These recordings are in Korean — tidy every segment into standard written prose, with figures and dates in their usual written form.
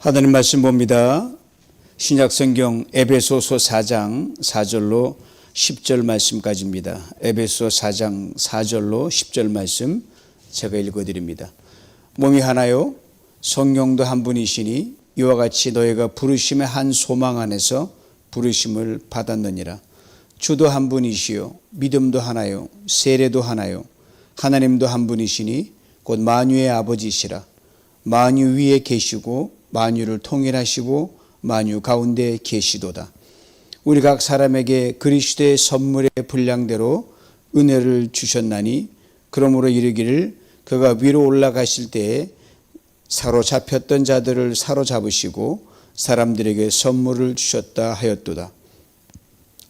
하나님 말씀 봅니다. 신약성경 에베소서 4장 4절로 10절 말씀까지입니다. 에베소 4장 4절로 10절 말씀 제가 읽어드립니다. 몸이 하나요? 성령도 한 분이시니 이와 같이 너희가 부르심의 한 소망 안에서 부르심을 받았느니라. 주도 한 분이시요 믿음도 하나요 세례도 하나요 하나님도 한 분이시니 곧 만유의 아버지시라. 만유 위에 계시고 만유를 통일하시고 만유 가운데 계시도다. 우리 각 사람에게 그리스도의 선물의 분량대로 은혜를 주셨나니 그러므로 이르기를 그가 위로 올라가실 때에 사로잡혔던 자들을 사로잡으시고 사람들에게 선물을 주셨다 하였도다.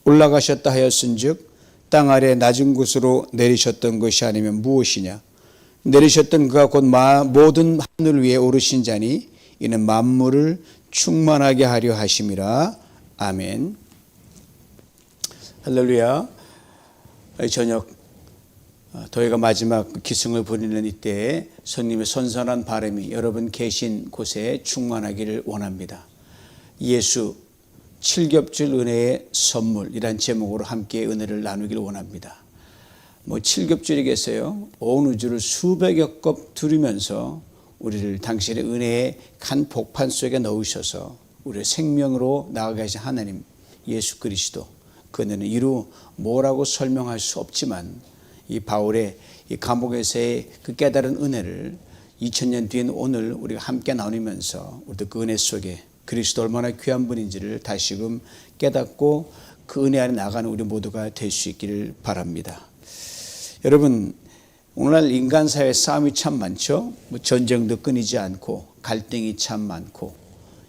올라가셨다 하였은즉 땅 아래 낮은 곳으로 내리셨던 것이 아니면 무엇이냐. 내리셨던 그가 곧 모든 하늘 위에 오르신 자니 이는 만물을 충만하게 하려 하심이라. 아멘. 할렐루야. 저녁 저희가 마지막 기승을 부리는 이때에 성령님의 선선한 바람이 여러분 계신 곳에 충만하기를 원합니다. 예수 7겹줄 은혜의 선물이란 제목으로 함께 은혜를 나누기를 원합니다. 7겹줄이겠어요? 온 우주를 수백여 겹 두르면서 우리를 당신의 은혜의 간 복판 속에 넣으셔서 우리의 생명으로 나아가 계신 하나님 예수 그리스도, 그 은혜는 이루 뭐라고 설명할 수 없지만 이 바울의 이 감옥에서의 그 깨달은 은혜를 2000년 뒤인 오늘 우리가 함께 나누면서 우리도 그 은혜 속에 그리스도 얼마나 귀한 분인지를 다시금 깨닫고 그 은혜 안에 나가는 우리 모두가 될 수 있기를 바랍니다. 여러분, 오늘날 인간 사회에 싸움이 참 많죠. 전쟁도 끊이지 않고 갈등이 참 많고,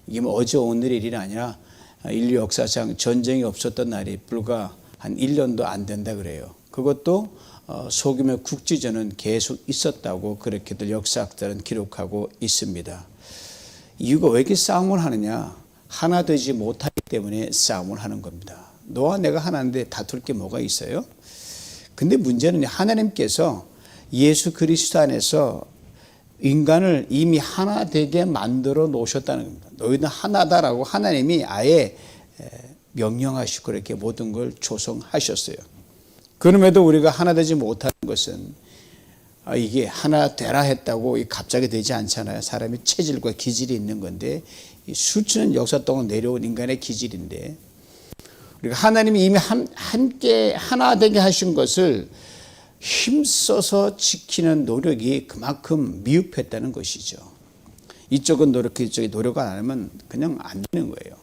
이게 어제 오늘의 일이 아니라 인류 역사상 전쟁이 없었던 날이 불과 한 1년도 안 된다 그래요. 그것도 소규모 국지전은 계속 있었다고 그렇게들 역사학자들은 기록하고 있습니다. 이유가 왜 이렇게 싸움을 하느냐? 하나 되지 못하기 때문에 싸움을 하는 겁니다. 너와 내가 하나인데 다툴 게 뭐가 있어요? 근데 문제는 하나님께서 예수 그리스도 안에서 인간을 이미 하나 되게 만들어 놓으셨다는 겁니다. 너희는 하나다라고 하나님이 아예 명령하시고 그렇게 모든 걸 조성하셨어요. 그럼에도 우리가 하나 되지 못하는 것은 이게 하나 되라 했다고 갑자기 되지 않잖아요. 사람이 체질과 기질이 있는 건데 수천 역사 동안 내려온 인간의 기질인데, 우리가 하나님이 이미 함께 하나 되게 하신 것을 힘써서 지키는 노력이 그만큼 미흡했다는 것이죠. 이쪽은 노력, 이쪽이 노력 안 하면 그냥 안 되는 거예요.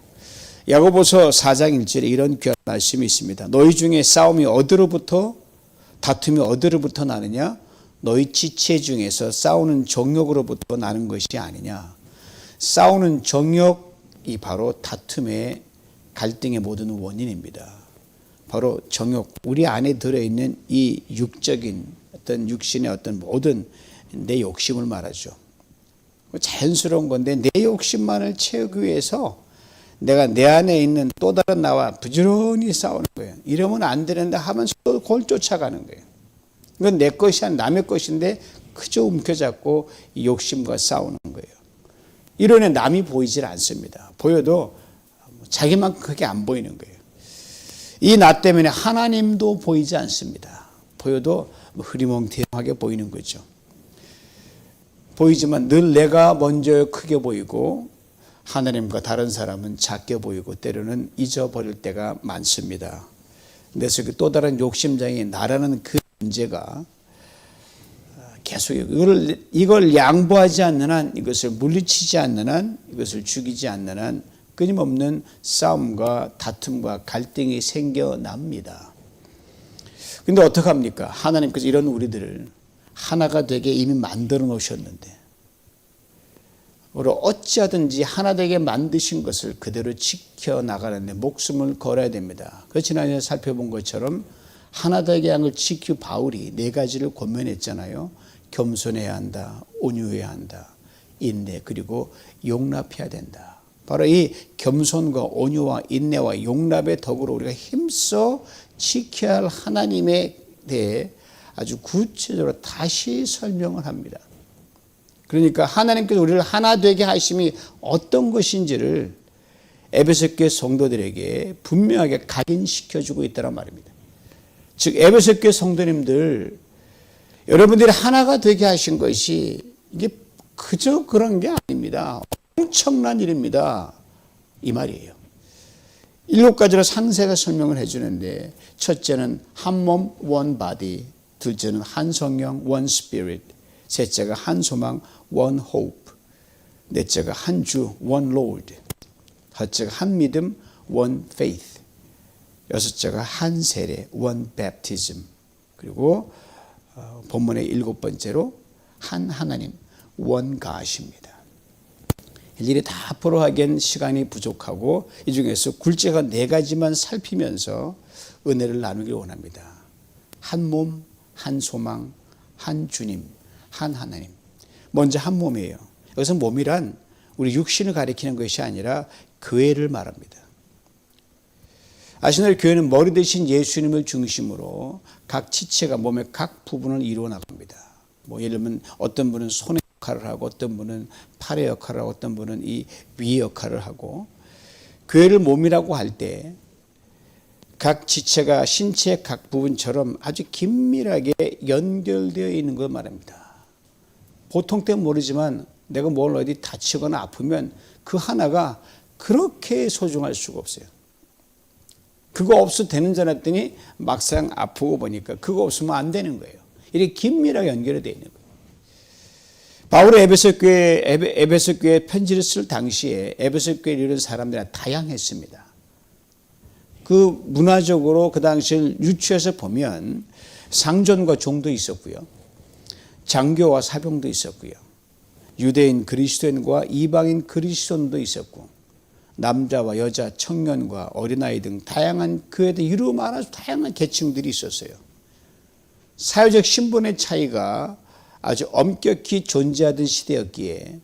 야고보서 4장 1절에 이런 귀한 말씀이 있습니다. 너희 중에 싸움이 어디로부터, 다툼이 어디로부터 나느냐? 너희 지체 중에서 싸우는 정욕으로부터 나는 것이 아니냐. 싸우는 정욕이 바로 다툼의 갈등의 모든 원인입니다. 바로 정욕, 우리 안에 들어있는 이 육적인 어떤 육신의 어떤 모든 내 욕심을 말하죠. 자연스러운 건데 내 욕심만을 채우기 위해서 내가 내 안에 있는 또 다른 나와 부지런히 싸우는 거예요. 이러면 안 되는데 하면서 또 그걸 쫓아가는 거예요. 이건 내 것이 아니라 남의 것인데 그저 움켜잡고 이 욕심과 싸우는 거예요. 이런 남이 보이질 않습니다. 보여도 자기만큼 크게 안 보이는 거예요. 이 나 때문에 하나님도 보이지 않습니다. 보여도 흐리멍텅하게 보이는 거죠. 보이지만 늘 내가 먼저 크게 보이고 하나님과 다른 사람은 작게 보이고 때로는 잊어버릴 때가 많습니다. 그래서 또 다른 욕심장이 나라는 그 문제가 계속 이걸 양보하지 않는 한, 이것을 물리치지 않는 한, 이것을 죽이지 않는 한 끊임없는 싸움과 다툼과 갈등이 생겨납니다. 근데 어떡합니까? 하나님께서 이런 우리들을 하나가 되게 이미 만들어 놓으셨는데, 우리 어찌하든지 하나 되게 만드신 것을 그대로 지켜나가는데 목숨을 걸어야 됩니다. 그 지난해 살펴본 것처럼 하나 되게 한 걸 지키고 바울이 4가지를 권면했잖아요. 겸손해야 한다, 온유해야 한다, 인내, 그리고 용납해야 된다. 바로 이 겸손과 온유와 인내와 용납의 덕으로 우리가 힘써 지켜야 할 하나님에 대해 아주 구체적으로 다시 설명을 합니다. 그러니까 하나님께서 우리를 하나 되게 하심이 어떤 것인지를 에베소 교회 성도들에게 분명하게 각인시켜주고 있다는 말입니다. 즉 에베소 교회 성도님들, 여러분들이 하나가 되게 하신 것이 이게 그저 그런 게 아닙니다. 엄청난 일입니다. 이 말이에요. 7가지로 상세하게 설명을 해주는데, 첫째는 한 몸, one body. 둘째는 한 성령, one spirit. 셋째가 한 소망, one hope. 넷째가 한 주, one Lord. 다섯째가 한 믿음, one faith. 여섯째가 한 세례, one baptism. 그리고 본문의 7번째로 한 하나님, one God입니다. 일일이 다 풀어하기엔 시간이 부족하고 이 중에서 굴제가 4가지만 살피면서 은혜를 나누길 원합니다. 한 몸, 한 소망, 한 주님, 한 하나님. 먼저 한 몸이에요. 여기서 몸이란 우리 육신을 가리키는 것이 아니라 교회를 말합니다. 아시나요? 교회는 머리 대신 예수님을 중심으로 각 지체가 몸의 각 부분을 이루어 나갑니다. 예를 들면 어떤 분은 손의 역할을 하고, 어떤 분은 팔의 역할을 하고, 어떤 분은 이 위의 역할을 하고, 교회를 몸이라고 할 때 각 지체가 신체의 각 부분처럼 아주 긴밀하게 연결되어 있는 걸 말합니다. 보통 때는 모르지만 내가 뭘 어디 다치거나 아프면 그 하나가 그렇게 소중할 수가 없어요. 그거 없어도 되는 줄 알았더니 막상 아프고 보니까 그거 없으면 안 되는 거예요. 이렇게 긴밀하게 연결이 되어 있는 거예요. 바울이 에베소 교회에 편지를 쓸 당시에 에베소 교회에 이르는 사람들이 다양했습니다. 그 문화적으로 그 당시를 유추해서 보면 상전과 종도 있었고요. 장교와 사병도 있었고요. 유대인 그리스도인과 이방인 그리스도인도 있었고, 남자와 여자, 청년과 어린아이 등 다양한 교회도 이루 말아서 다양한 계층들이 있었어요. 사회적 신분의 차이가 아주 엄격히 존재하던 시대였기에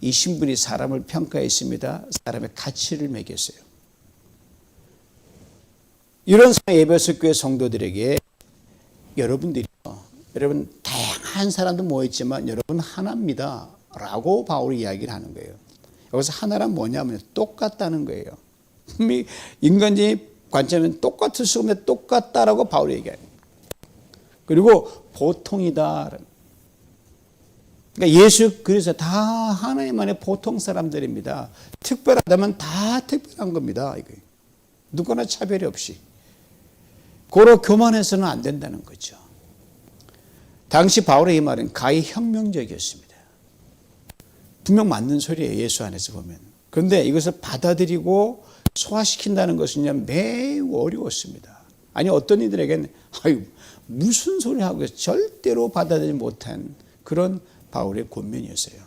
이 신분이 사람을 평가했습니다. 사람의 가치를 매겼어요. 이런 에베소 교회 성도들에게 여러분 다양한 사람도 모였지만 여러분 하나입니다 라고 바울이 이야기를 하는 거예요. 여기서 하나란 뭐냐면 똑같다는 거예요. 인간적인 관점은 똑같을 수 없는데 똑같다라고 바울이 얘기해요. 그리고 보통이다. 그러니까 예수 그리스도 다 하나님만의 보통 사람들입니다. 특별하다면 다 특별한 겁니다. 누구나 차별이 없이. 고로 교만해서는 안 된다는 거죠. 당시 바울의 이 말은 가히 혁명적이었습니다. 분명 맞는 소리예요. 예수 안에서 보면. 그런데 이것을 받아들이고 소화시킨다는 것은 매우 어려웠습니다. 아니 어떤 이들에게는 무슨 소리 하고 있어요. 절대로 받아들이지 못한 그런 바울의 권면이었어요.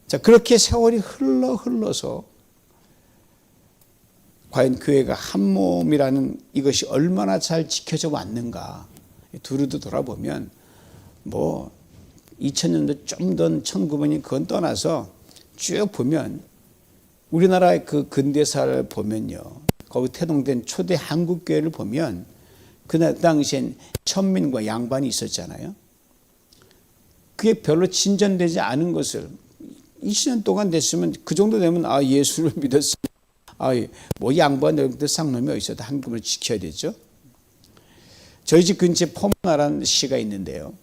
자, 그렇게 세월이 흘러서 과연 교회가 한 몸이라는 이것이 얼마나 잘 지켜져 왔는가 두루두 돌아보면 2000년도 좀 더 1900년이 그건 떠나서 쭉 보면 우리나라의 그 근대사를 보면요. 거기 태동된 초대 한국교회를 보면 그 당시엔 천민과 양반이 있었잖아요. 그게 별로 진전되지 않은 것을 20년 동안 됐으면 그 정도 되면 예수를 믿었으면 양반들 쌍놈이 있어도 한국을 지켜야 되죠. 저희 집 근처에 포문화라는 시가 있는데요.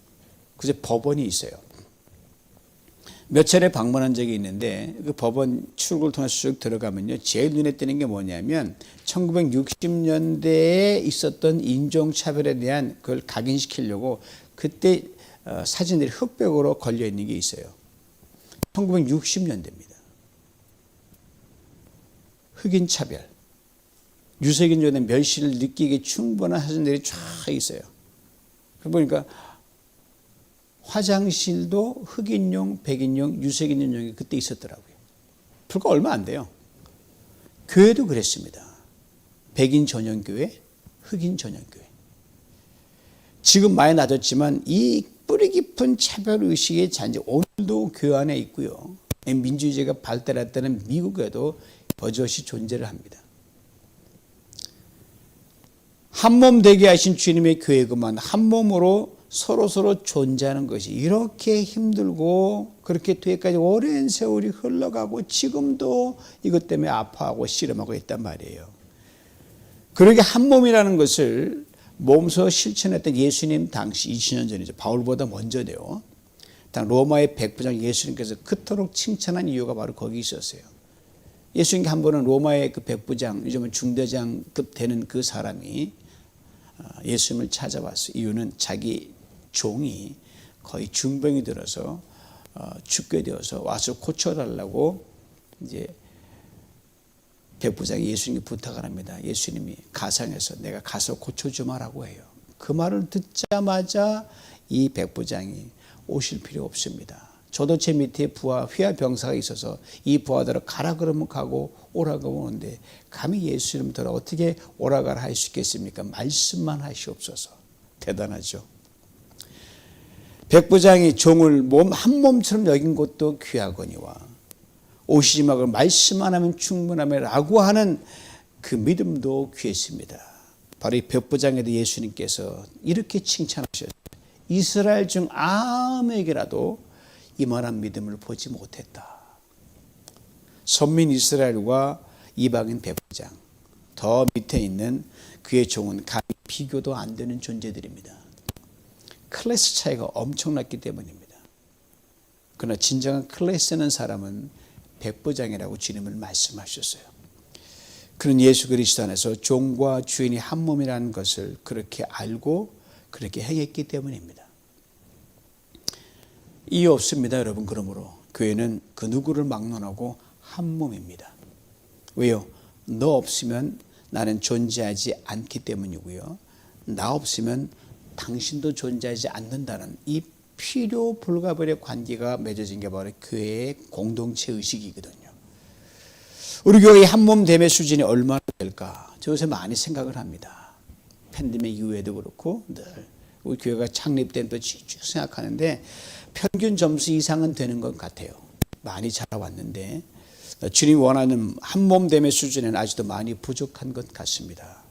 그제 법원이 있어요. 몇 차례 방문한 적이 있는데 그 법원 출구를 통해서 쭉 들어가면요. 제일 눈에 띄는 게 뭐냐면 1960년대에 있었던 인종차별에 대한 그걸 각인시키려고 그때 사진들이 흑백으로 걸려 있는 게 있어요. 1960년대입니다. 흑인 차별, 유색인종에 대한 멸시를 느끼기 충분한 사진들이 쫙 있어요. 그러니까 화장실도 흑인용, 백인용, 유색인종이 그때 있었더라고요. 불과 얼마 안 돼요. 교회도 그랬습니다. 백인 전용 교회, 흑인 전용 교회. 지금 많이 낮았지만 이 뿌리 깊은 차별의식의 잔재 오늘도 교회 안에 있고요. 민주주의가 발달했다는 미국에도 버젓이 존재를 합니다. 한 몸 되게 하신 주님의 교회구만 한 몸으로 서로 존재하는 것이 이렇게 힘들고 그렇게 되기까지 오랜 세월이 흘러가고 지금도 이것 때문에 아파하고 씨름하고 있단 말이에요. 그러게 한 몸이라는 것을 몸소 실천했던 예수님 당시 2000년 전이죠. 바울보다 먼저네요. 당 로마의 백부장 예수님께서 그토록 칭찬한 이유가 바로 거기 있었어요. 예수님께 한 번은 로마의 그 백부장, 요즘은 중대장급 되는 그 사람이 예수님을 찾아왔어요. 이유는 자기 종이 거의 중병이 들어서 죽게 되어서 와서 고쳐달라고 이제 백부장이 예수님께 부탁을 합니다. 예수님이 가상에서 내가 가서 고쳐주마라고 해요. 그 말을 듣자마자 이 백부장이 오실 필요 없습니다. 저도 제 밑에 부하 휘하 병사가 있어서 이 부하들을 가라 그러면 가고 오라고 오는데 감히 예수님들은 어떻게 오라가라 할 수 있겠습니까? 말씀만 하시옵소서. 대단하죠. 백부장이 종을 한 몸처럼 여긴 것도 귀하거니와 오시지 말고 말씀만 하면 충분하며라고 하는 그 믿음도 귀했습니다. 바로 이 백부장에도 예수님께서 이렇게 칭찬하셨어요. 이스라엘 중 아무에게라도 이만한 믿음을 보지 못했다. 선민 이스라엘과 이방인 백부장, 더 밑에 있는 그의 종은 감히 비교도 안 되는 존재들입니다. 클래스 차이가 엄청났기 때문입니다. 그러나 진정한 클래스 있는 사람은 백부장이라고 주님을 말씀하셨어요. 그런 예수 그리스도 안에서 종과 주인이 한 몸이라는 것을 그렇게 알고 그렇게 행했기 때문입니다. 이유 없습니다, 여러분. 그러므로 교회는 그 누구를 막론하고 한 몸입니다. 왜요? 너 없으면 나는 존재하지 않기 때문이고요. 나 없으면 당신도 존재하지 않는다는 이 필요 불가분의 관계가 맺어진 게 바로 교회의 공동체 의식이거든요. 우리 교회의 한몸됨의 수준이 얼마나 될까? 저 요새 많이 생각을 합니다. 팬데믹 이후에도 그렇고 늘 우리 교회가 창립된 또 쭉 생각하는데 평균 점수 이상은 되는 것 같아요. 많이 자라왔는데 주님이 원하는 한몸됨의 수준에는 아직도 많이 부족한 것 같습니다.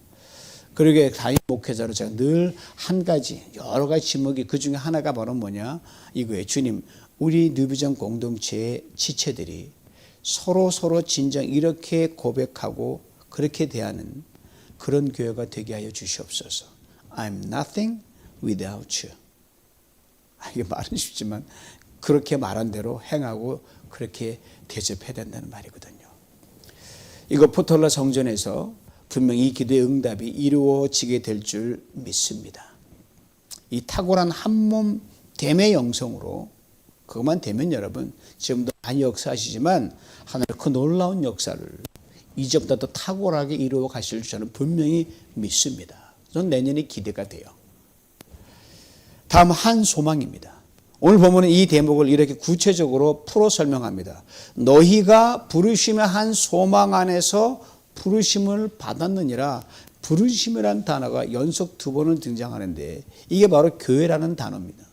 그러게 담임 목회자로 제가 늘 한 가지, 여러 가지 지목이 그 중에 하나가 바로 뭐냐? 이거예요. 주님, 우리 뉴비전 공동체의 지체들이 서로 진정 이렇게 고백하고 그렇게 대하는 그런 교회가 되게 하여 주시옵소서. I'm nothing without you. 이게 말은 쉽지만 그렇게 말한 대로 행하고 그렇게 대접해야 된다는 말이거든요. 이거 포털라 성전에서 분명히 이 기도의 응답이 이루어지게 될 줄 믿습니다. 이 탁월한 한몸 됨의 영성으로 그것만 되면 여러분 지금도 많이 역사하시지만 하나님의 그 놀라운 역사를 이제부터 더 탁월하게 이루어 가실 줄 저는 분명히 믿습니다. 저는 내년이 기대가 돼요. 다음 한 소망입니다. 오늘 보면 이 대목을 이렇게 구체적으로 풀어 설명합니다. 너희가 부르심의 한 소망 안에서 부르심을 받았느니라. 부르심이라는 단어가 연속 2번을 등장하는데 이게 바로 교회라는 단어입니다.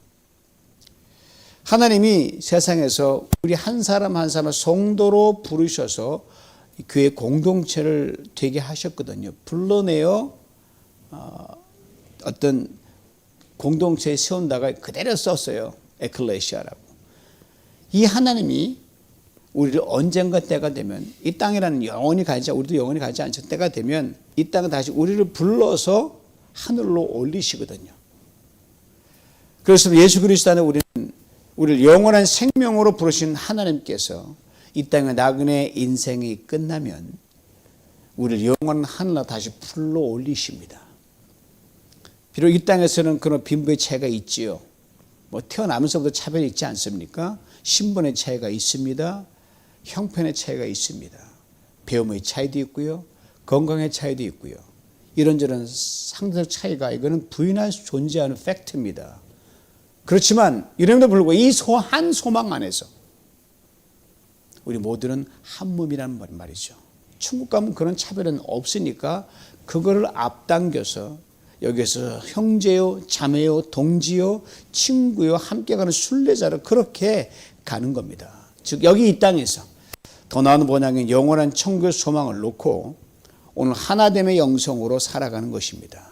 하나님이 세상에서 우리 한 사람 한 사람을 성도로 부르셔서 교회 공동체를 되게 하셨거든요. 불러내어 어떤 공동체에 세운다가 그대로 썼어요. 에클레시아라고. 이 하나님이 우리를 언젠가 때가 되면 이 땅이라는 영원히 가지 우리도 영원히 가지 않죠. 때가 되면 이 땅은 다시 우리를 불러서 하늘로 올리시거든요. 그래서 예수 그리스도 안에 우리를 영원한 생명으로 부르신 하나님께서 이 땅의 나그네 인생이 끝나면 우리를 영원한 하늘로 다시 불러 올리십니다. 비록 이 땅에서는 그런 빈부의 차이가 있지요. 뭐 태어나면서부터 차별이 있지 않습니까? 신분의 차이가 있습니다. 형편의 차이가 있습니다. 배움의 차이도 있고요. 건강의 차이도 있고요. 이런저런 상대적 차이가 이거는 부인할 수 존재하는 팩트입니다. 그렇지만 이름에도 불구하고 이 한 소망 안에서 우리 모두는 한 몸이라는 말이죠. 천국 가면 그런 차별은 없으니까 그거를 앞당겨서 여기서 형제요, 자매요, 동지요, 친구요, 함께 가는 순례자로 그렇게 가는 겁니다. 즉 여기 이 땅에서 더 나은 번영인 영원한 천국의 소망을 놓고 오늘 하나됨의 영성으로 살아가는 것입니다.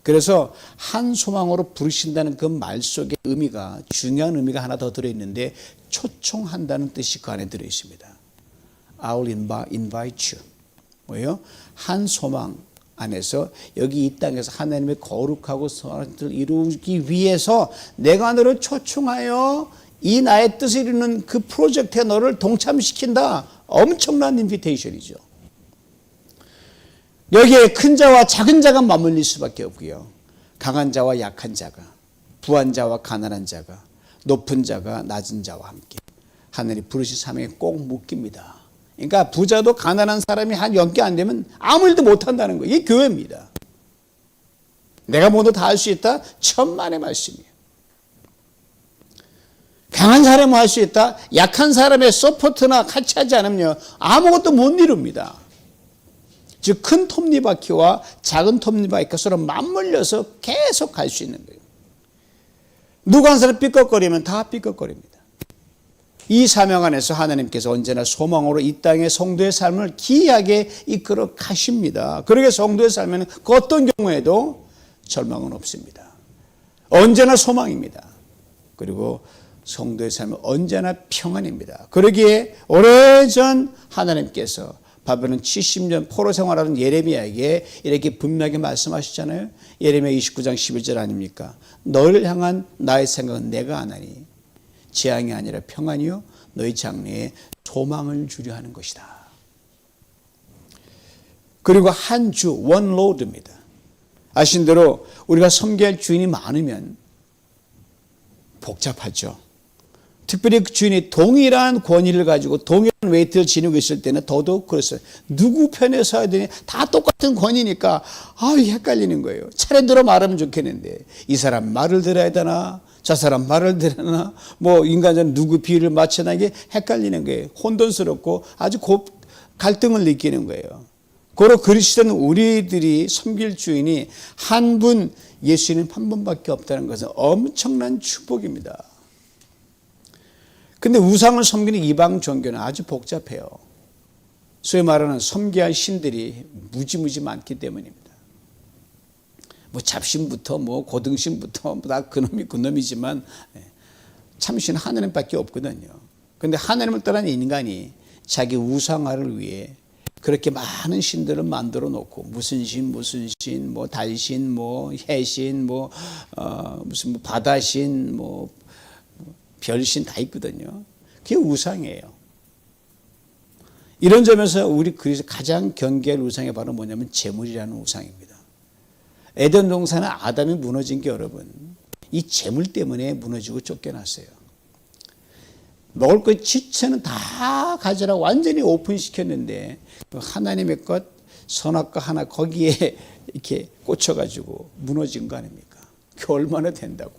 그래서 한 소망으로 부르신다는 그 말 속에 의미가, 중요한 의미가 하나 더 들어있는데 초청한다는 뜻이 그 안에 들어있습니다. I'll invite you. 뭐예요? 한 소망 안에서 여기 이 땅에서 하나님의 거룩하고 선한 뜻을 이루기 위해서 내가 너를 초청하여 이 나의 뜻을 이루는 그 프로젝트에 너를 동참시킨다. 엄청난 인비테이션이죠. 여기에 큰 자와 작은 자가 맞물릴 수밖에 없고요. 강한 자와 약한 자가, 부한 자와 가난한 자가, 높은 자가 낮은 자와 함께 하늘이 부르신 사명에 꼭 묶입니다. 그러니까 부자도 가난한 사람이 한 연계 안 되면 아무 일도 못한다는 거예요. 이게 교회입니다. 내가 뭐도 다 할 수 있다? 천만의 말씀이에요. 강한 사람은 할 수 있다? 약한 사람의 서포트나 같이 하지 않으면 아무것도 못 이룹니다. 즉 큰 톱니바퀴와 작은 톱니바퀴가 서로 맞물려서 계속 갈 수 있는 거예요. 누구 한 사람 삐걱거리면 다 삐걱거립니다. 이 사명 안에서 하나님께서 언제나 소망으로 이 땅의 성도의 삶을 기이하게 이끌어 가십니다. 그러게 성도의 삶에는 그 어떤 경우에도 절망은 없습니다. 언제나 소망입니다. 그리고 성도의 삶은 언제나 평안입니다. 그러기에 오래전 하나님께서 바벨론 70년 포로 생활하는 예레미야에게 이렇게 분명하게 말씀하셨잖아요. 예레미야 29장 11절 아닙니까? 너를 향한 나의 생각은 내가 아나니 재앙이 아니라 평안이요 너희 장래에 소망을 주려 하는 것이다. 그리고 한 주, 원 로드입니다. 아신 대로 우리가 섬겨야 할 주인이 많으면 복잡하죠. 특별히 그 주인이 동일한 권위를 가지고 동일한 웨이트를 지니고 있을 때는 더더욱 그랬어요. 누구 편에 서야 되니? 다 똑같은 권위니까 헷갈리는 거예요. 차례대로 말하면 좋겠는데 이 사람 말을 들어야 되나? 저 사람 말을 들어야 되나? 뭐 인간적으로 누구 비유를 맞춰나 이게 헷갈리는 거예요. 혼돈스럽고 아주 갈등을 느끼는 거예요. 고로 그리스도는 우리들이 섬길 주인이 한 분, 예수님 한 분밖에 없다는 것은 엄청난 축복입니다. 근데 우상을 섬기는 이방 종교는 아주 복잡해요. 소위 말하는 섬기한 신들이 무지무지 많기 때문입니다. 뭐 잡신부터 뭐 고등신부터 다 그놈이 그놈이지만 참신 하나님밖에 없거든요. 근데 하나님을 떠난 인간이 자기 우상화를 위해 그렇게 많은 신들을 만들어 놓고 무슨 신, 뭐 달신, 뭐 해신, 무슨 뭐 바다신, 뭐 별신 다 있거든요. 그게 우상이에요. 이런 점에서 우리 그리스도 가장 경계할 우상이 바로 뭐냐면 재물이라는 우상입니다. 에덴 동산은 아담이 무너진 게 여러분 이 재물 때문에 무너지고 쫓겨났어요. 먹을 것 지체는 다 가져라고 완전히 오픈시켰는데 하나님의 것 선악과 하나 거기에 이렇게 꽂혀가지고 무너진 거 아닙니까? 그게 얼마나 된다고.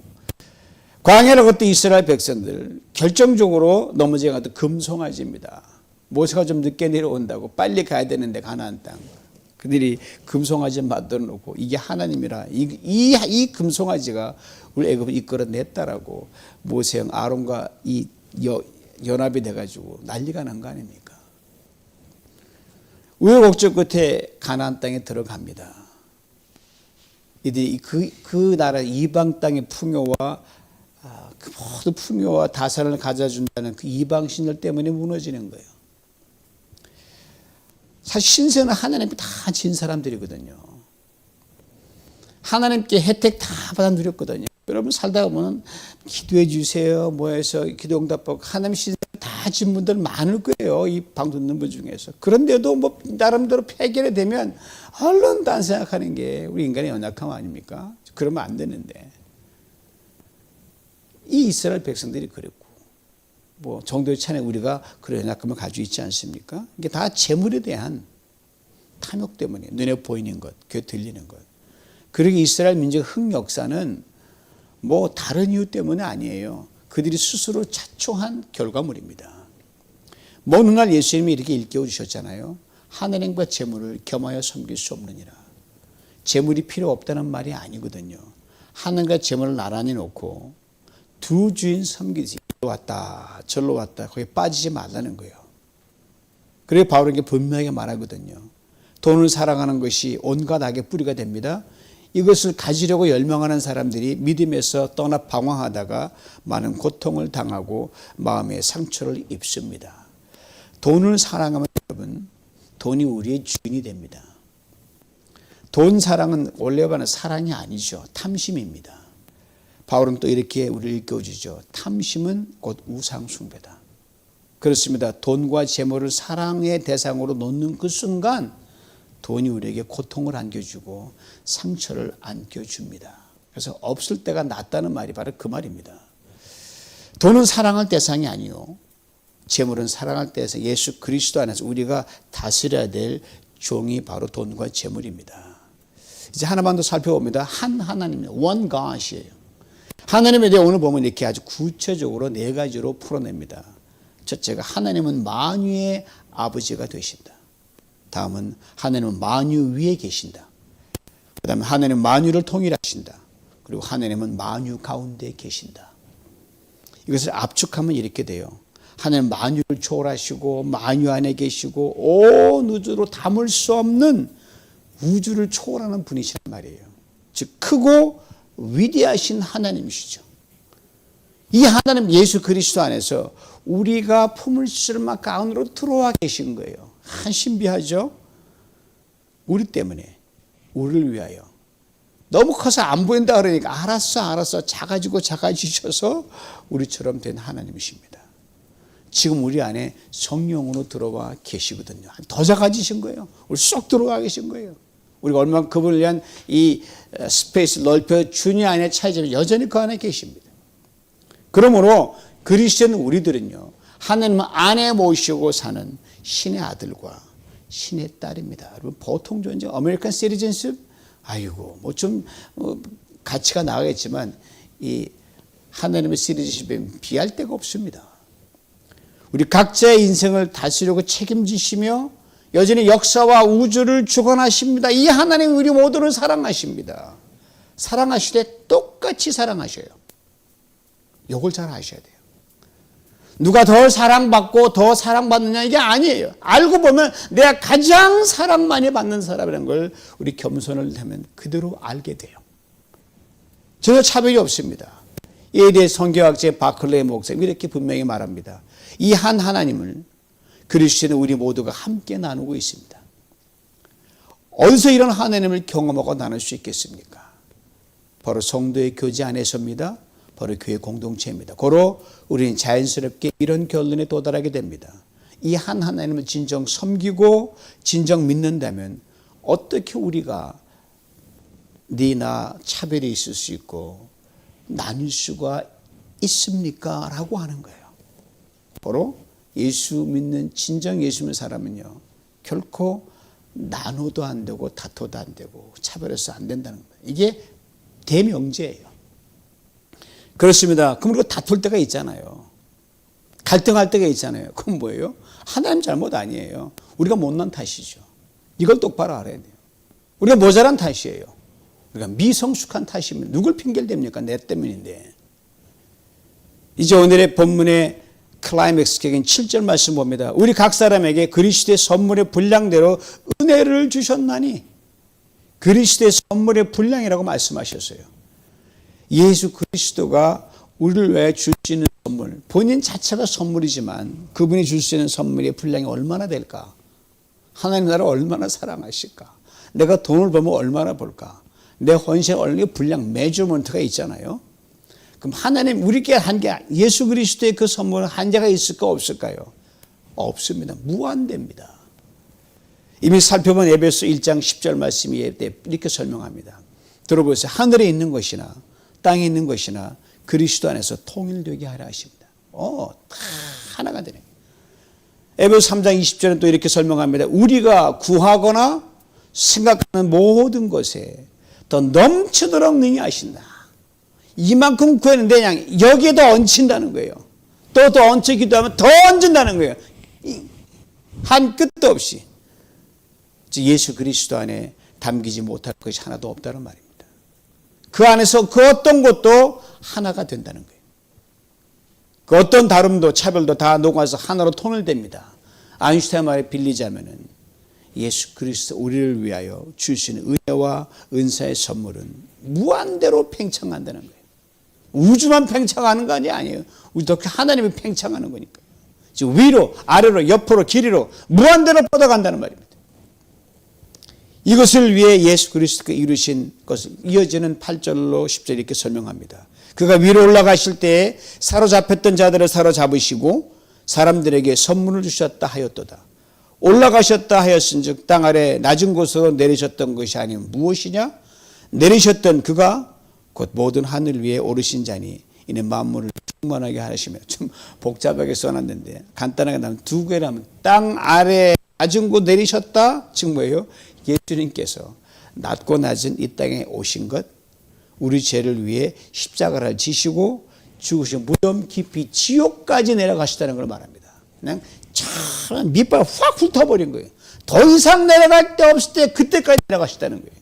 광야를 걷던 이스라엘 백성들 결정적으로 넘어져 가도 금송아지입니다. 모세가 좀 늦게 내려온다고 빨리 가야 되는데 가나안 땅 그들이 금송아지 만들어 놓고 이게 하나님이라 이 금송아지가 우리 애굽을 이끌어냈다라고 모세형 아론과 이 연합이 돼가지고 난리가 난 거 아닙니까? 우여곡절 끝에 가나안 땅에 들어갑니다. 이들이 그 나라 이방 땅의 풍요와 그 모든 풍요와 다산을 가져준다는 그 이방 신들 때문에 무너지는 거예요. 사실 신세는 하나님께 다 진 사람들이거든요. 하나님께 혜택 다 받아 누렸거든요. 여러분 살다 보면 기도해 주세요 뭐 해서 기도 응답받고 하나님 신세 다 진 분들 많을 거예요. 이 방송 듣는 분 중에서. 그런데도 뭐 나름대로 폐결이 되면 얼른 딴 생각하는 게 우리 인간의 연약함 아닙니까? 그러면 안 되는데 이 이스라엘 백성들이 그랬고 뭐 정도의 차에 우리가 그런 연약함을 가지고 있지 않습니까? 이게 다 재물에 대한 탐욕 때문에 눈에 보이는 것, 귀에 들리는 것. 그러게 이스라엘 민족의 흑역사는 뭐 다른 이유 때문에 아니에요. 그들이 스스로 자초한 결과물입니다. 먼 훗날 예수님이 이렇게 일깨워 주셨잖아요. 하늘과 재물을 겸하여 섬길 수 없느니라. 재물이 필요 없다는 말이 아니거든요. 하늘과 재물을 나란히 놓고 두 주인 섬기지. 왔다 절로 왔다 거기 빠지지 말라는 거예요. 그래서 바울에게 분명하게 말하거든요. 돈을 사랑하는 것이 온갖 악의 뿌리가 됩니다. 이것을 가지려고 열망하는 사람들이 믿음에서 떠나 방황하다가 많은 고통을 당하고 마음의 상처를 입습니다. 돈을 사랑하면 여러분, 돈이 우리의 주인이 됩니다. 돈 사랑은 원래 말하는 사랑이 아니죠. 탐심입니다. 바울은 또 이렇게 우리를 일깨워주죠. 탐심은 곧 우상숭배다. 그렇습니다. 돈과 재물을 사랑의 대상으로 놓는 그 순간 돈이 우리에게 고통을 안겨주고 상처를 안겨줍니다. 그래서 없을 때가 낫다는 말이 바로 그 말입니다. 돈은 사랑할 대상이 아니요, 재물은 사랑할 대상, 예수 그리스도 안에서 우리가 다스려야 될 종이 바로 돈과 재물입니다. 이제 하나만 더 살펴봅니다. 한 하나님, one God이에요. 하나님에 대해 오늘 보면 이렇게 아주 구체적으로 네 가지로 풀어냅니다. 첫째가 하나님은 만유의 아버지가 되신다. 다음은 하나님은 만유 위에 계신다. 그 다음에 하나님은 만유를 통일하신다. 그리고 하나님은 만유 가운데 계신다. 이것을 압축하면 이렇게 돼요. 하나님은 만유를 초월하시고 만유 안에 계시고 온 우주로 담을 수 없는 우주를 초월하는 분이시란 말이에요. 즉 크고 위대하신 하나님이시죠. 이 하나님 예수 그리스도 안에서 우리가 품을 실막 가운데로 들어와 계신 거예요. 신비하죠? 우리 때문에, 우리를 위하여. 너무 커서 안 보인다 그러니까 알았어 작아지셔서 우리처럼 된 하나님이십니다. 지금 우리 안에 성령으로 들어와 계시거든요. 더 작아지신 거예요. 우리 쏙 들어와 계신 거예요. 우리가 얼마나 그분을 위한 이 스페이스 넓혀 주님 안에 차이지만 여전히 그 안에 계십니다. 그러므로 그리스도인 우리들은요, 하나님 안에 모시고 사는 신의 아들과 신의 딸입니다. 여러분, 보통 존재 아메리칸 시티즌십, 아이고 뭐 좀 가치가 나가겠지만 이 하나님의 시티즌십에 비할 데가 없습니다. 우리 각자의 인생을 다스리고 책임지시며 여전히 역사와 우주를 주관하십니다. 이 하나님 우리 모두를 사랑하십니다. 사랑하실 때 똑같이 사랑하셔요. 이걸 잘 아셔야 돼요. 누가 더 사랑받고 더 사랑받느냐 이게 아니에요. 알고 보면 내가 가장 사랑 많이 받는 사람이라는 걸 우리 겸손을 하면 그대로 알게 돼요. 전혀 차별이 없습니다. 이에 대해 성경학자 바클레이 목사님 이렇게 분명히 말합니다. 이 한 하나님을 그리스도는 우리 모두가 함께 나누고 있습니다. 어디서 이런 하나님을 경험하고 나눌 수 있겠습니까? 바로 성도의 교제 안에서입니다. 바로 교회 공동체입니다. 고로 우리는 자연스럽게 이런 결론에 도달하게 됩니다. 이 한 하나님을 진정 섬기고 진정 믿는다면 어떻게 우리가 네나 차별이 있을 수 있고 나눌 수가 있습니까? 라고 하는 거예요. 바로 예수 믿는 진정 예수 믿는 사람은요, 결코 나눠도 안 되고 다퉈도 안 되고 차별해서 안 된다는 거예요. 이게 대명제예요. 그렇습니다. 그럼 우리가 다툴 때가 있잖아요. 갈등할 때가 있잖아요. 그건 뭐예요? 하나님 잘못 아니에요. 우리가 못난 탓이죠. 이걸 똑바로 알아야 돼요. 우리가 모자란 탓이에요. 우리가 미성숙한 탓이면 누굴 핑계를 댑니까? 내 때문인데. 이제 오늘의 본문의 클라이맥스 격인 7절 말씀 봅니다. 우리 각 사람에게 그리스도의 선물의 분량대로 은혜를 주셨나니, 그리스도의 선물의 분량이라고 말씀하셨어요. 예수 그리스도가 우리를 위해 줄 수 있는 선물, 본인 자체가 선물이지만 그분이 줄 수 있는 선물의 분량이 얼마나 될까? 하나님 나라를 얼마나 사랑하실까? 내가 돈을 벌면 얼마나 벌까? 내 헌신 얼마나 분량 매주먼트가 있잖아요. 그럼 하나님 우리께 한 게 예수 그리스도의 그 선물은 한계가 있을까 없을까요? 없습니다. 무한대입니다. 이미 살펴본 에베소 1장 10절 말씀이 이렇게 설명합니다. 들어보세요. 하늘에 있는 것이나 땅에 있는 것이나 그리스도 안에서 통일되게 하라 하십니다. 다 하나가 되네. 에베소 3장 20절은 또 이렇게 설명합니다. 우리가 구하거나 생각하는 모든 것에 더 넘치도록 능히 하신다. 이만큼 구했는데 그냥 여기에 더 얹힌다는 거예요. 또 얹혀 기도하면 더 얹는다는 거예요. 한 끝도 없이. 예수 그리스도 안에 담기지 못할 것이 하나도 없다는 말입니다. 그 안에서 그 어떤 것도 하나가 된다는 거예요. 그 어떤 다름도 차별도 다 녹아서 하나로 통일됩니다. 아인슈타인 말에 빌리자면은 예수 그리스도 우리를 위하여 주시는 은혜와 은사의 선물은 무한대로 팽창한다는 거예요. 우주만 팽창하는 거 아니에요. 우리도 하나님이 팽창하는 거니까. 지금 위로, 아래로, 옆으로, 길이로 무한대로 뻗어간다는 말입니다. 이것을 위해 예수 그리스도가 이루신 것을 이어지는 8절로 10절 이렇게 설명합니다. 그가 위로 올라가실 때에 사로잡혔던 자들을 사로잡으시고 사람들에게 선물을 주셨다 하였도다. 올라가셨다 하였은즉 땅 아래 낮은 곳으로 내리셨던 것이 아니면 무엇이냐? 내리셨던 그가 곧 모든 하늘 위에 오르신 자니 이는 만물을 충만하게 하시며. 좀 복잡하게 써놨는데 간단하게 나면 두 개라면 땅 아래 낮은 곳 내리셨다. 즉 뭐예요? 예수님께서 낮고 낮은 이 땅에 오신 것, 우리 죄를 위해 십자가를 지시고 죽으시고 무덤 깊이 지옥까지 내려가시다는 걸 말합니다. 그냥 참 밑발 확 훑어버린 거예요. 더 이상 내려갈 데 없을 때 그때까지 내려가시다는 거예요.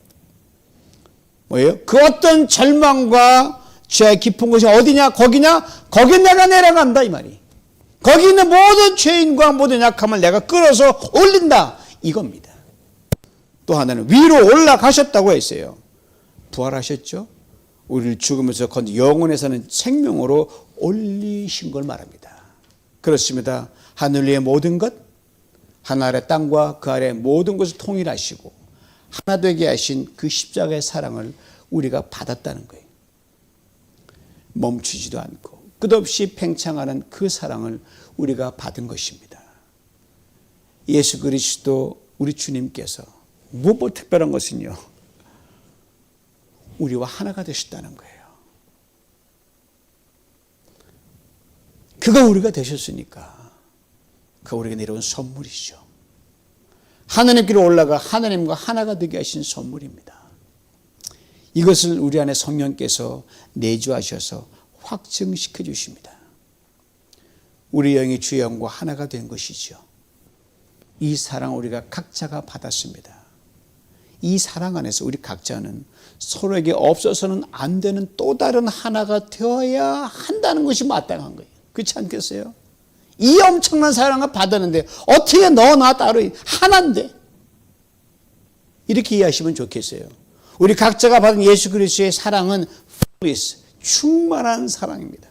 뭐예요? 그 어떤 절망과 죄의 깊은 곳이 어디냐? 거기냐? 거기 내가 내려간다 이 말이. 거기 있는 모든 죄인과 모든 약함을 내가 끌어서 올린다 이겁니다. 또 하나는 위로 올라가셨다고 했어요. 부활하셨죠? 우리를 죽으면서 건져 영원에서는 생명으로 올리신 걸 말합니다. 그렇습니다. 하늘 위의 모든 것, 하늘 아래 땅과 그 아래 모든 것을 통일하시고 하나 되게 하신 그 십자가의 사랑을 우리가 받았다는 거예요. 멈추지도 않고 끝없이 팽창하는 그 사랑을 우리가 받은 것입니다. 예수 그리스도 우리 주님께서 무엇보다 특별한 것은요, 우리와 하나가 되셨다는 거예요. 그가 우리가 되셨으니까 그가 우리에게 내려온 선물이죠. 하나님께로 올라가 하나님과 하나가 되게 하신 선물입니다. 이것을 우리 안에 성령께서 내주하셔서 확증시켜 주십니다. 우리 영이 주의 영과 하나가 된 것이죠. 이 사랑 우리가 각자가 받았습니다. 이 사랑 안에서 우리 각자는 서로에게 없어서는 안 되는 또 다른 하나가 되어야 한다는 것이 마땅한 거예요. 그렇지 않겠어요? 이 엄청난 사랑을 받았는데 어떻게 너나 따로 하나인데? 이렇게 이해하시면 좋겠어요. 우리 각자가 받은 예수 그리스도의 사랑은 충만한 사랑입니다.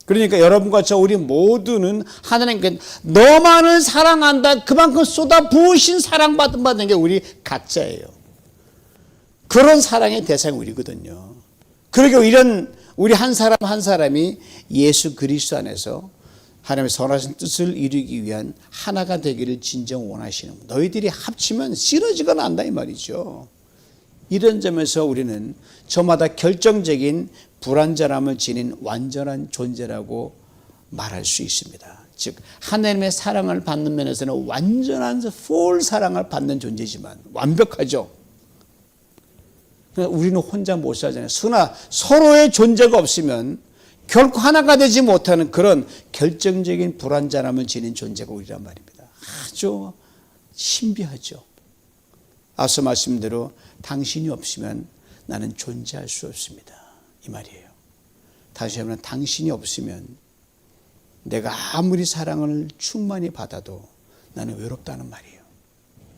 그러니까 여러분과 저 우리 모두는 하나님께 너만을 사랑한다. 그만큼 쏟아 부으신 사랑받은 게 우리 각자예요. 그런 사랑의 대상이 우리거든요. 그러니까 이런 우리 한 사람 한 사람이 예수 그리스도 안에서 하나님의 선하신 뜻을 이루기 위한 하나가 되기를 진정 원하시는, 너희들이 합치면 쓰러지거나 한다 이 말이죠. 이런 점에서 우리는 저마다 결정적인 불완전함을 지닌 완전한 존재라고 말할 수 있습니다. 즉 하나님의 사랑을 받는 면에서는 완전한 풀 사랑을 받는 존재지만 완벽하죠. 우리는 혼자 못 살잖아요. 서로의 존재가 없으면 결코 하나가 되지 못하는 그런 결정적인 불완전함을 지닌 존재가 우리란 말입니다. 아주 신비하죠. 앞서 말씀대로 당신이 없으면 나는 존재할 수 없습니다. 이 말이에요. 다시 한번 당신이 없으면 내가 아무리 사랑을 충만히 받아도 나는 외롭다는 말이에요.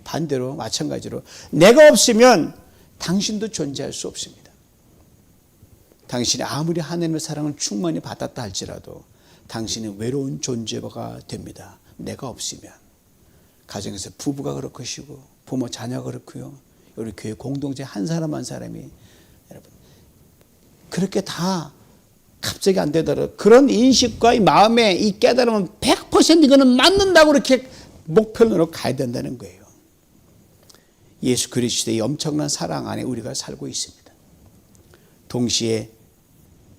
반대로 마찬가지로 내가 없으면 당신도 존재할 수 없습니다. 당신이 아무리 하나님의 사랑을 충만히 받았다 할지라도 당신은 외로운 존재가 됩니다. 내가 없으면. 가정에서 부부가 그럴 것이고 부모 자녀가 그렇고요. 우리 교회 공동체 한 사람 한 사람이 여러분 그렇게 다 갑자기 안 되더라도 그런 인식과 이 마음의 이 깨달음은 100% 이거는 맞는다고 그렇게 목표로 가야 된다는 거예요. 예수 그리스도의 엄청난 사랑 안에 우리가 살고 있습니다. 동시에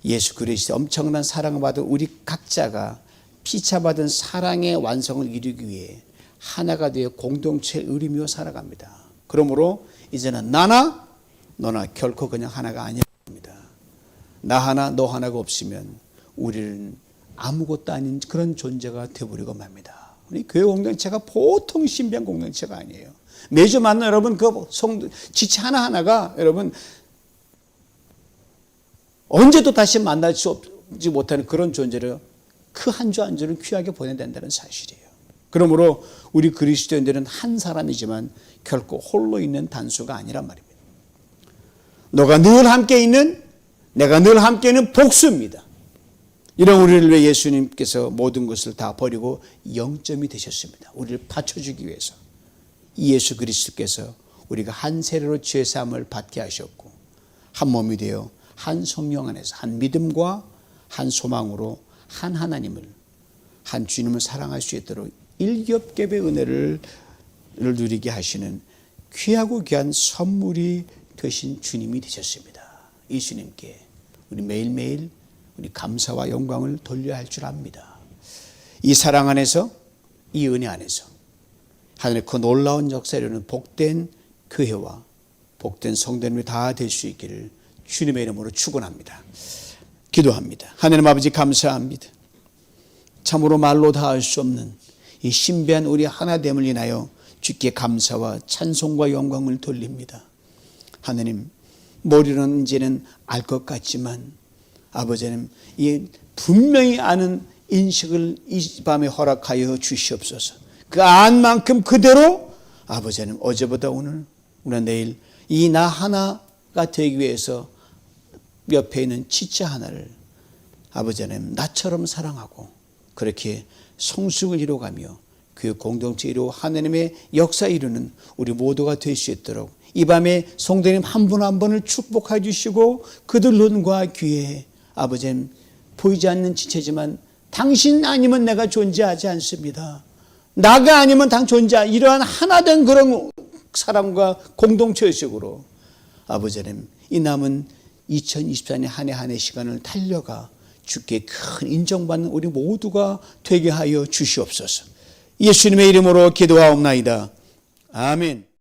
예수 그리스도의 엄청난 사랑을 받은 우리 각자가 피차받은 사랑의 완성을 이루기 위해 하나가 되어 공동체의 의리며 살아갑니다. 그러므로 이제는 나나 너나 결코 그냥 하나가 아닙니다. 나 하나 너 하나가 없으면 우리는 아무것도 아닌 그런 존재가 되어버리고 맙니다. 우리 교회 공동체가 보통 신비한 공동체가 아니에요. 매주 만나 여러분 그 지체 하나하나가 여러분 언제도 다시 만날 수 없지 못하는 그런 존재를 그 한 주 한 주를 귀하게 보내야 된다는 사실이에요. 그러므로 우리 그리스도인들은 한 사람이지만 결코 홀로 있는 단수가 아니란 말입니다. 너가 늘 함께 있는, 내가 늘 함께 있는 복수입니다. 이런 우리를 위해 예수님께서 모든 것을 다 버리고 0점이 되셨습니다. 우리를 받쳐주기 위해서. 이 예수 그리스도께서 우리가 한 세례로 죄 사함을 받게 하셨고 한 몸이 되어 한 성령 안에서 한 믿음과 한 소망으로 한 하나님을, 한 주님을 사랑할 수 있도록 일겹겹의 은혜를 누리게 하시는 귀하고 귀한 선물이 되신 주님이 되셨습니다. 이 주님께 우리 매일매일 우리 감사와 영광을 돌려야 할 줄 압니다. 이 사랑 안에서, 이 은혜 안에서 하늘의 그 놀라운 역사에 이르는 복된 교회와 복된 성도님이 다 될 수 있기를 주님의 이름으로 축원합니다. 기도합니다. 하나님 아버지 감사합니다. 참으로 말로 다 할 수 없는 이 신비한 우리 하나됨을 인하여 주께 감사와 찬송과 영광을 돌립니다. 하나님, 머리로는 이제는 알 것 같지만 아버지는 이 분명히 아는 인식을 이 밤에 허락하여 주시옵소서. 그 안 만큼 그대로 아버지는 어제보다 오늘 내일 이 나 하나가 되기 위해서 옆에 있는 지체 하나를 아버지는 나처럼 사랑하고 그렇게 성숙을 이루어가며 그 공동체 이루어 하나님의 역사 이루는 우리 모두가 될 수 있도록 이 밤에 성도님 한 분 한 분을 축복해 주시고 그들 눈과 귀에 아버지는 보이지 않는 지체지만 당신 아니면 내가 존재하지 않습니다. 나가 아니면 당 존재, 이러한 하나된 그런 사람과 공동체 의식으로 아버지는 이 남은 2024년 한 해 한 해 시간을 달려가 주께 큰 인정받는 우리 모두가 되게 하여 주시옵소서. 예수님의 이름으로 기도하옵나이다. 아멘.